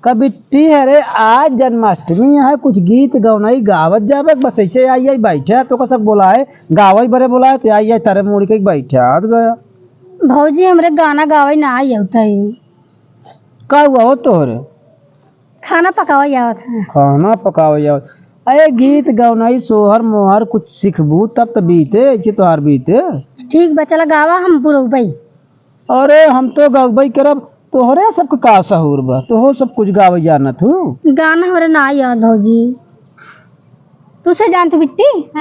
कबिट्टी है रे, आज जन्माष्टमी है, कुछ गीत गौनाई गावत जावे, बस ऐसे आई आई बैठे तो कसक बोला है गावई बरे बोला है, आई आई तारे मुड़ी के बैठे हाथ गया। भौजी हमरे गाना गावे ना आई होता है। का हुआ हो तोहरे? खाना पकावा आवत है। खाना पकावे जाओ, अरे गीत गौनाई सोहर मोहर कुछ सिखबू तब तो बीते, ऐसे तोहार बीते। ठीक बचला गावा हम पुरौबई। अरे हम तो गौबई करब, तोहरे सबके का सहूर बा, तो सब कुछ गावे जानत हूँ। गाना हमरे ना आई याद भौजी। तू से जानती बिट्टी?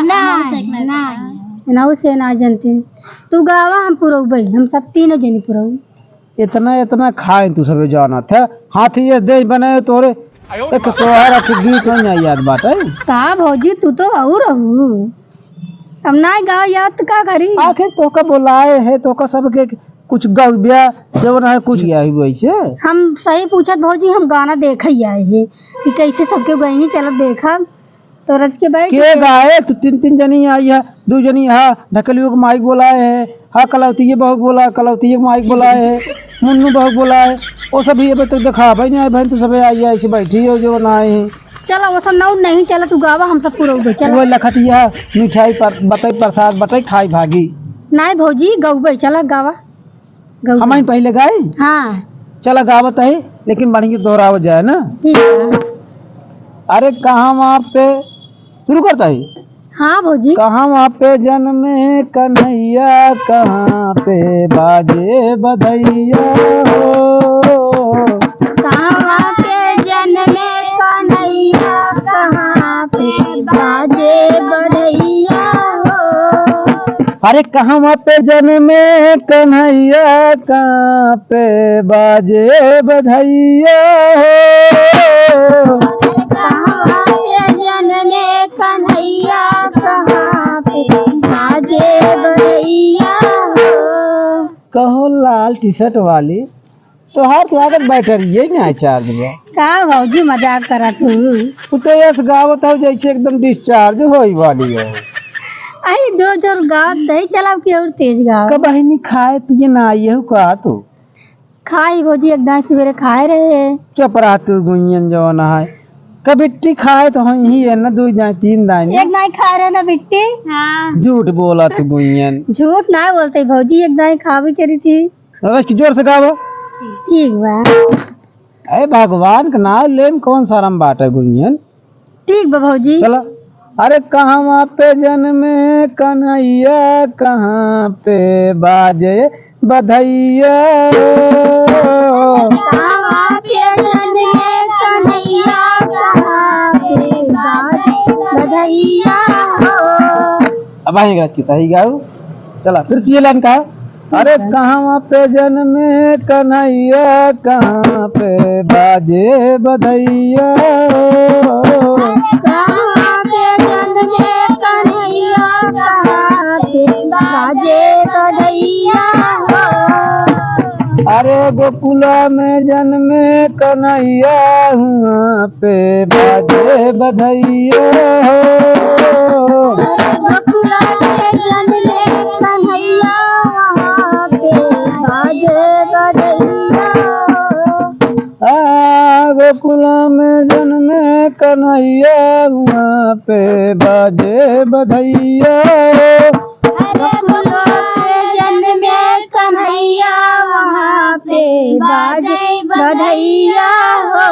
ना उसे ना जानती। तू गावा हम पुरौबई, हम सब तीनों जनी पुरौ। इतना इतना खाए तू सब जानत है, हाथी ये दे बने तोरे एक सोहर के गीत नहीं याद बात है। का भौजी तू तो और रहू, हम ना गावा याद तो का करी। आखिर तो का बोलाए है तो का सबके कुछ गौबिया जब ना कुछ आई वैसे। हम सही पूछत भौजी, हम गाना देख ही आए हैं कि कैसे सबके गई चलब देखा तो रच के बैठ के गाए तो तीन तीन जनी आई है, दो जनी हा ढकलियों को माइक बोलाए है, हा कलौती बहु बोला, कलौती माइक बोलाए है, मुन्नू बहु बोलाए, वो सभी अभी तक देखा भाई नहीं बहन तो सब आई ऐसे बैठी हो जो ना है। चलो वो सब नौ नहीं चला, तू गावा हम सब पूरा चलो। वो लखतिया मिठाई पर बताई प्रसाद बताई खाई भागी। नहीं भौजी गौबई चला गावा। हम पहले गाए हाँ चला गावत है, लेकिन बढ़िया दोहराव जाए ना। ठीक है। अरे कहाँ वहाँ पे शुरू करता है। हाँ भौजी। कहाँ वहाँ पे जन्मे कन्हैया, कहाँ पे बाजे बधैया हो। कहाँ पे जन्मे कन्हैया, कहाँ पे बाजे बधैया हो। अरे कहाँ वहाँ पे जन्मे कन्हैया, कहाँ पे बाजे बधैया हो। कहाँ पे जन्मे कन्हैया, कहाँ पे बाजे बधैया हो। कहो लाल टी शर्ट वाली तोहार के आगे बैठ रही है ना चार्ज में। का भौजी मजाक करा तू तो यस गावत हो जैसे एकदम डिस्चार्ज होई वाली है। आई जोर जोर गा दही चलाओ की और तेज गा। कब बहनी खाए पिए ना आई है का तू? खाई भौजी एकदम सवेरे खाए रहे। चुप रहा तू गुइयन जो ना है, कबिट्टी खाए तो ही है ना, दो दाए तीन दाए एक नहीं खा रहे ना बिट्टी। हाँ झूठ बोला तू गुइयन। झूठ ना बोलते भौजी, एक दाई खावी करी थी। बस जोर से गावा। ठीक बा। अरे भगवान का नाम लेन कौन सारम बात है गुइयन। ठीक बा भौजी। चला। अरे कहाँ वहाँ पे जन्मे कन्हैया, कहाँ पे बाजे बधैया कहाँ पे जन्मे कन्हैया, कहाँ पे बाजे बधैया हो। अब आएगा कि सही गाओ। चला फिर से ये लाइन का। अरे कहाँ वहाँ पे जन्मे कन्हैया, कहाँ पे बाजे बधैया कहाँ पे जन्मे कन्हैया, कहाँ पे बाजे बधैया हो। अरे गोकुला में जन्मे कन्हैया, वहाँ पे बाजे बधैया हो। गोकुला में जन्मे कन्हैया, वहाँ पे बाजे बधैया हो। गोकुला में जन्मे कन्हैया, वहाँ पे बाजे बधैया गोकुला में जन्मे कन्हैया, वहाँ पे बाजे बधैया हो।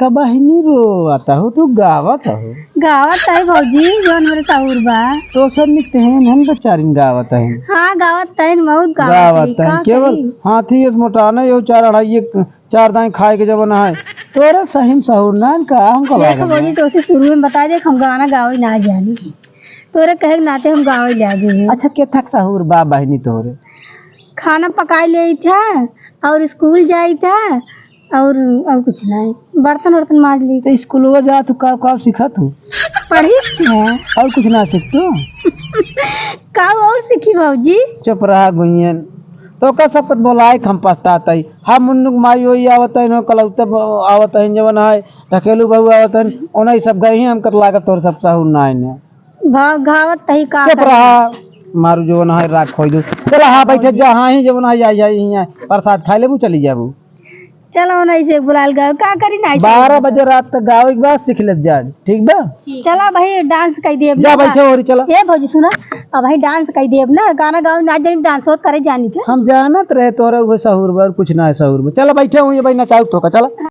कबहनी रो आता हो तू गावत हो। गावत है भौजी जो हमारे साउर बा। तो सब निकते हैं हम बेचारिन गावत है। हाँ गावत है बहुत गावत है केवल हाथी इस मोटाना यो चार अढ़ाई एक चार दाएं खाए के जब ना है तोरे सही सहूर ना का हमको देखो भौजी तो उसे शुरू में बता दे हम गाना गावे ना जानी, तोरे कहे के नाते हम गावे लागे। अच्छा के थक सहूर बा बहनी तोरे? खाना पकाई ले था और स्कूल जाई था और कुछ नहीं, बर्तन वर्तन माज ली। तो स्कूल जा तू का सीखा तू? पढ़ी है और कुछ ना सीख तू? का और सीखी भौजी। चुप रहा गुइयन तो का सब बोलाए हम पछताता ही। हम मुन्नुक माई होई आवत है न कलौते आवत है जवन है ढकेलू बहु आवत है ओना सब गई हम कर लागत तोर सब सहूर ना है घावत तही का। चुप रहा मारू जो ना है राख खोई दो। चला हाँ बैठे जा हाँ ही जवन है जाई प्रसाद खाई लेबू चली जाबू। चलो ना ऐसे बुलाल गए का करी ना 12 बजे रात तक गावे के बाद सीख लेत जा, ठीक बा? चला भाई डांस कर देब जा ना। बैठो और चला। ए भौजी सुना, अब भाई डांस कर देब ना, गाना गाओ नाच जानी डांस करे जानी थे। हम जानत रहे तोरा वो सहूर बा और कुछ ना है सहूर में। चला बैठे हुए भाई नचाऊ तो का चला।